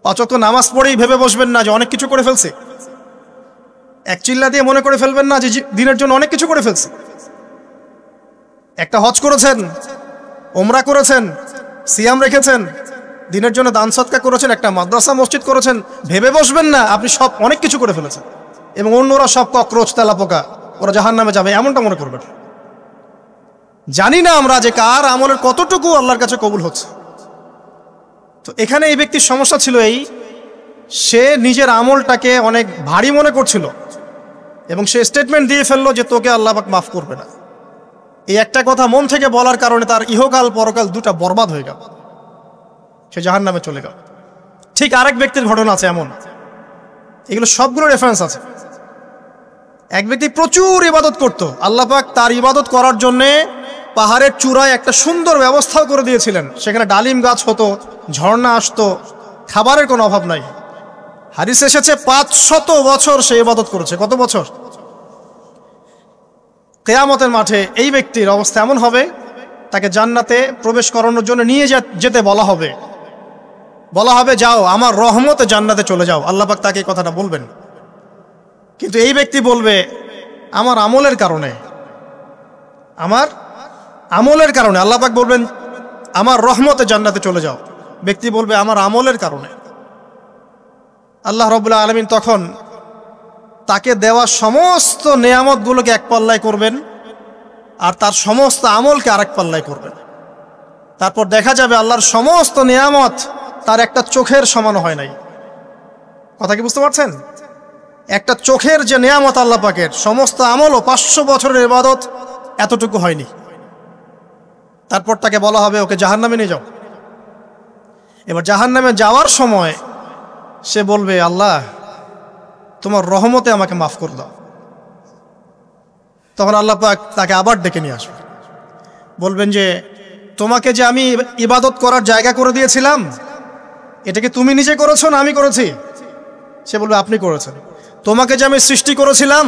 পাঁচ ওয়াক্ত নামাজ পড়েই ভেবে বসবেন না যে অনেক কিছু করে ফেলছে, এক চিল্লা দিয়ে মনে করে ফেলবেন না যে দিনের জন্য অনেক কিছু করে ফেলছে। একটা হজ করেছেন, ওমরা করেছেন, সিয়াম রেখেছেন, দিনের জন্য দান সদকা করেছেন, একটা মাদ্রাসা মসজিদ করেছেন, ভেবে বসবেন না আপনি সব অনেক কিছু করে ফেলেছেন এবং অন্যরা সব ককরোচ তেলাপোকা, ওরা জাহান্নামে যাবে, এমনটা মনে করবেন। জানি না আমরা যে কার আমলের কতটুকু আল্লাহর কাছে কবুল হচ্ছে। তো এখানে এই ব্যক্তির সমস্যা ছিল এই, সে নিজের আমলটাকে অনেক ভারী মনে করছিল এবং সে স্টেটমেন্ট দিয়ে ফেললো যে তোকে আল্লাহ পাক মাফ করবে না। এই একটা কথা মন থেকে বলার কারণে তার ইহকাল পরকাল দুটা বরবাদ হয়ে গেল, সে জাহান্নামে চলে গেল। ঠিক আরেক ব্যক্তির ঘটনা আছে এমন, এগুলো সবগুলো রেফারেন্স আছে। এক ব্যক্তি প্রচুর ইবাদত করত, আল্লাহ পাক তার ইবাদত করার জন্যে পাহাড়ের চূড়ায় একটা সুন্দর ব্যবস্থাও করে দিয়েছিলেন, সেখানে ডালিম গাছ হতো, ঝর্ণা আসতো, খাবারের কোনো অভাব নাই। হাদিস এসেছে 500 বছর সে ইবাদত করেছে। কত বছর? কিয়ামতের মাঠে এই ব্যক্তির অবস্থা এমন হবে, তাকে জান্নাতে প্রবেশ করানোর জন্য নিয়ে যেতে বলা হবে যাও আমার রহমতে জান্নাতে চলে যাও। আল্লাহ পাক তাকে এই কথাটা বলবেন, কিন্তু এই ব্যক্তি বলবে আমার আমলের কারণে আল্লাহ পাক বলবেন আমার রহমতে জান্নাতে চলে যাও। ব্যক্তি বলবে আমার আমলের কারণে। আল্লাহ রাব্বুল আলামিন তখন তাকে দেওয়া সমস্ত নেয়ামতগুলোকে এক পাল্লায় করবেন আর তার সমস্ত আমলকে আরেক পাল্লায় করবেন। তারপর দেখা যাবে আল্লাহর সমস্ত নেয়ামত তার একটা চোখের সমান হয় নাই। কথা কি বুঝতে পারছেন? একটা চোখের যে নেয়ামত আল্লাহ পাকের, সমস্ত আমলও 500 বছরের ইবাদত এতটুকু হয়নি। তারপর তাকে বলা হবে ওকে জাহান্নামে নিয়ে যাও। এবার জাহান্নামে যাওয়ার সময় সে বলবে আল্লাহ তোমার রহমতে আমাকে মাফ করে দাও। তখন আল্লাহ পাক তাকে আবার ডেকে নিয়ে আসবে, বলবেন যে তোমাকে যে আমি ইবাদত করার জায়গা করে দিয়েছিলাম, এটা কি তুমি নিজে করেছো না আমি করেছি? সে বলবে আপনি করেছেন। তোমাকে যে আমি সৃষ্টি করেছিলাম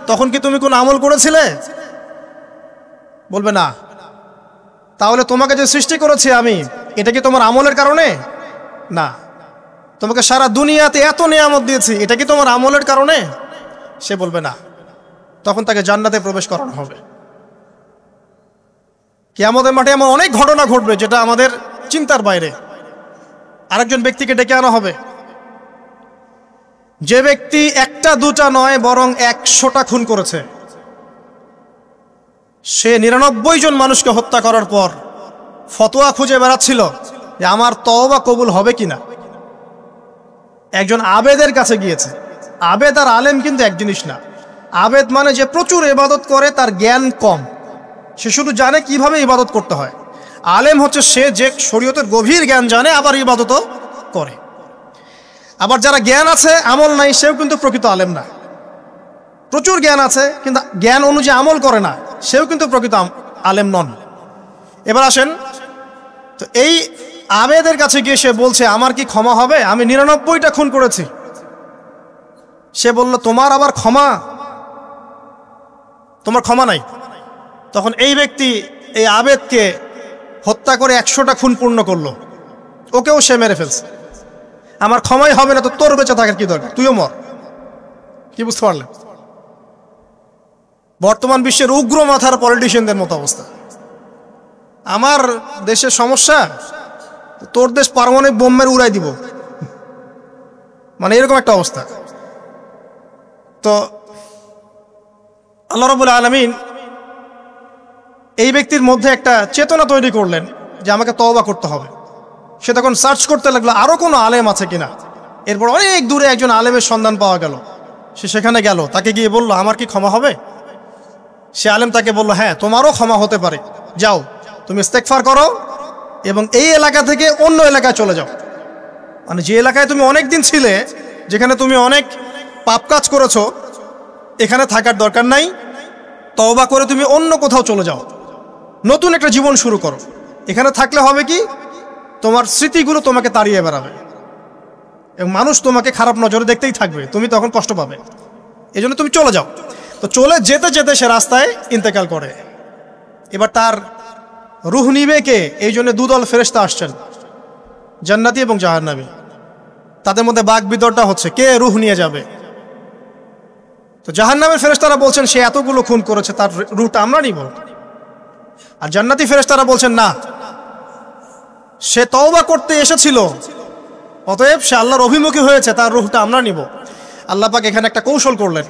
তখন কি তুমি কোন আমল করেছিলে? বলবে না। তাহলে তোমাকে যে সৃষ্টি করেছি আমি, এটা কি তোমার আমলের কারণে? না। তোমাকে সারা দুনিয়াতে এত নিয়ামত দিয়েছি, এটা কি তোমার আমলের কারণে? সে বলবে না। তখন তাকে জান্নাতে প্রবেশ করানো হবে। কিয়ামতের মাঠে এমন অনেক ঘটনা ঘটবে যেটা আমাদের চিন্তার বাইরে। আরেকজন ব্যক্তিকে ডেকে আনা হবে, যে ব্যক্তি একটা দুটা নয় বরং 100টা খুন করেছে। সে 99 জন মানুষকে হত্যা করার পর ফতোয়া খুঁজে বেড়াচ্ছিল যে আমার তওবা কবুল হবে কিনা। একজন আবেদের কাছে গিয়েছে। আবেদ আর আলেম কিন্তু এক জিনিস না। আবেদ মানে যে প্রচুর ইবাদত করে, তার জ্ঞান কম, সে শুধু জানে কিভাবে ইবাদত করতে হয়। আলেম হচ্ছে সে যে শরীয়তের গভীর জ্ঞান জানে আবার ইবাদতও করে। আবার যারা জ্ঞান আছে আমল নাই, সেও কিন্তু প্রকৃত আলেম না। প্রচুর জ্ঞান আছে কিন্তু জ্ঞান অনুযায়ী আমল করে না, সেও কিন্তু প্রকৃত আলেম নন। এবার আসেন তো, এই আবেদের কাছে গিয়ে সে বলছে আমার কি ক্ষমা হবে? আমি 99টা খুন করেছি। সে বলল তোমার আবার ক্ষমা? তোমার ক্ষমা নাই। তখন এই ব্যক্তি এই আবেদকে হত্যা করে 100টা খুন পূর্ণ করলো, ওকেও সে মেরে ফেলছে। আমার ক্ষমাই হবে না তো তোর বেঁচে থাকার কি দরকার, তুইও মর। কি বুঝতে পারলেন? বর্তমান বিশ্বের উগ্র মাথার পলিটিশিয়ানদের মতো অবস্থা। আমার দেশের সমস্যা, তোর দেশ পারমাণবিক বোমের উড়াই দিব, মানে এরকম একটা অবস্থা। তো আল্লাহ রাব্বুল আলামিন এই ব্যক্তির মধ্যে একটা চেতনা তৈরি করলেন যে আমাকে তওবা করতে হবে। সে তখন সার্চ করতে লাগলো আরো কোনো আলেম আছে কিনা। এরপর অনেক দূরে একজন আলেমের সন্ধান পাওয়া গেল। সে সেখানে গেল, তাকে গিয়ে বলল আমার কি ক্ষমা হবে? সে আলেম তাকে বলল হ্যাঁ তোমারও ক্ষমা হতে পারে, যাও তুমি ইস্তেগফার করো এবং এই এলাকা থেকে অন্য এলাকায় চলে যাও। মানে যে এলাকায় তুমি অনেক দিন ছিলে, যেখানে তুমি অনেক পাপ কাজ করেছো, এখানে থাকার দরকার নাই। তওবা করে তুমি অন্য কোথাও চলে যাও, নতুন একটা জীবন শুরু করো। এখানে থাকলে হবে কি, তোমার স্মৃতিগুলো তোমাকে তাড়িয়ে বেড়াবে এবং মানুষ তোমাকে খারাপ নজরে দেখতেই থাকবে, তুমি তখন কষ্ট পাবে। এই জন্য তুমি চলে যাও। তো চলে যেতে যেতে সে রাস্তায় ইন্তেকাল করে। এবার তার রূহ নিবে কে? এই জন্য দুদল ফেরেশতা আসছেন, জান্নাতি এবং জাহান্নামী। তাদের মধ্যে বাক বিতরটা হচ্ছে কে রূহ নিয়ে যাবে। তো জাহান্নামের ফেরেশতারা বলছেন সে এতগুলো খুন করেছে, তার রূহটা আমরা নিব। আর জান্নাতি ফেরেশতারা বলছেন না, সে তওবা করতে এসেছিল, অতএব সে আল্লাহর অভিমুখী হয়েছে, তার রূহটা আমরা নিব। আল্লাহ পাক এখানে একটা কৌশল করলেন।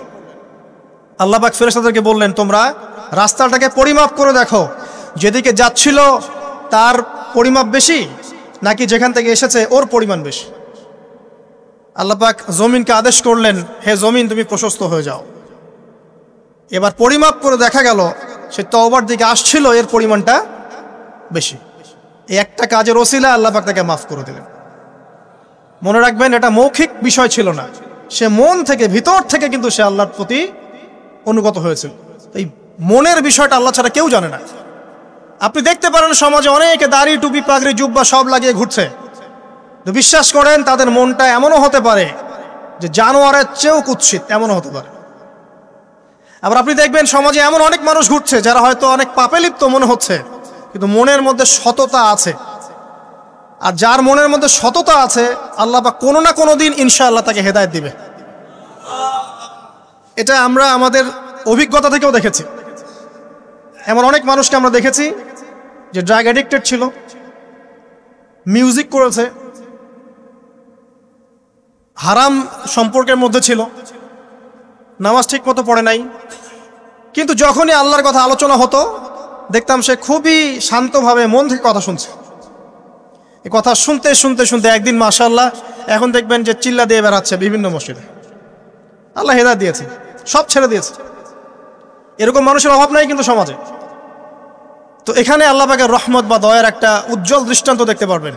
আল্লাহ পাক ফেরেশতাদেরকে বললেন, তোমরা রাস্তাটাকে পরিমাপ করে দেখো, যেদিকে যাচ্ছিল তার পরিমাপ বেশি নাকি যেখান থেকে এসেছে ওর পরিমাণ বেশি। আল্লাহ পাক জমিনকে আদেশ করলেন, হে জমিন তুমি প্রশস্ত হয়ে যাও। এবার পরিমাপ করে দেখা গেল সে তওবার দিকে আসছিল, এর পরিমাণটা বেশি। এই একটা কাজের ওসিলা আল্লাহ পাক তাকে মাফ করে দিলেন। মনে রাখবেন, এটা মৌখিক বিষয় ছিল না, সে মন থেকে ভিতর থেকে কিন্তু সে আল্লাহর প্রতি অনুগত হয়েছিল। এই মনের বিষয়টা আল্লাহ ছাড়া কেউ জানে না। আপনি দেখতে পারেন সমাজে অনেকে দাড়ি টুপি পাগড়ি জুব্বা সব লাগিয়ে ঘুরছে, তো বিশ্বাস করেন তাদের মনটা এমনও হতে পারে যে জানোয়ারের চেয়েও কুৎসিত, এমনও হতে পারে। আবার আপনি দেখবেন সমাজে এমন অনেক মানুষ ঘুরছে যারা হয়তো অনেক পাপে লিপ্ত মনে হচ্ছে, কিন্তু মনের মধ্যে সততা আছে। আর যার মনের মধ্যে সততা আছে, আল্লাহ বা কোনো না কোনো দিন ইনশাআল্লাহ তাকে হেদায়েত দিবে। এটা আমরা আমাদের অভিজ্ঞতা থেকেও দেখেছি। এমন অনেক মানুষকে আমরা দেখেছি যে ড্রাগ অ্যাডিক্টেড ছিল, মিউজিক করেছে, হারাম সম্পর্কের মধ্যে ছিল, নামাজ ঠিক মতো পড়ে নাই, কিন্তু যখনই আল্লাহর কথা আলোচনা হতো দেখতাম সে খুবই শান্তভাবে মন থেকে কথা শুনছে। এই কথা শুনতে শুনতে শুনতে একদিন মাশাআল্লাহ এখন দেখবেন যে চিল্লা দিয়ে বেড়াচ্ছে বিভিন্ন মসজিদে। আল্লাহ হেদায়েত দিয়েছে, সব ছেড়ে দিয়েছে। এরকম মানুষের অভাব নাই কিন্তু সমাজে। তো এখানে আল্লাহ পাকের রহমত বা দয়ার একটা উজ্জ্বল দৃষ্টান্ত দেখতে পারবেন।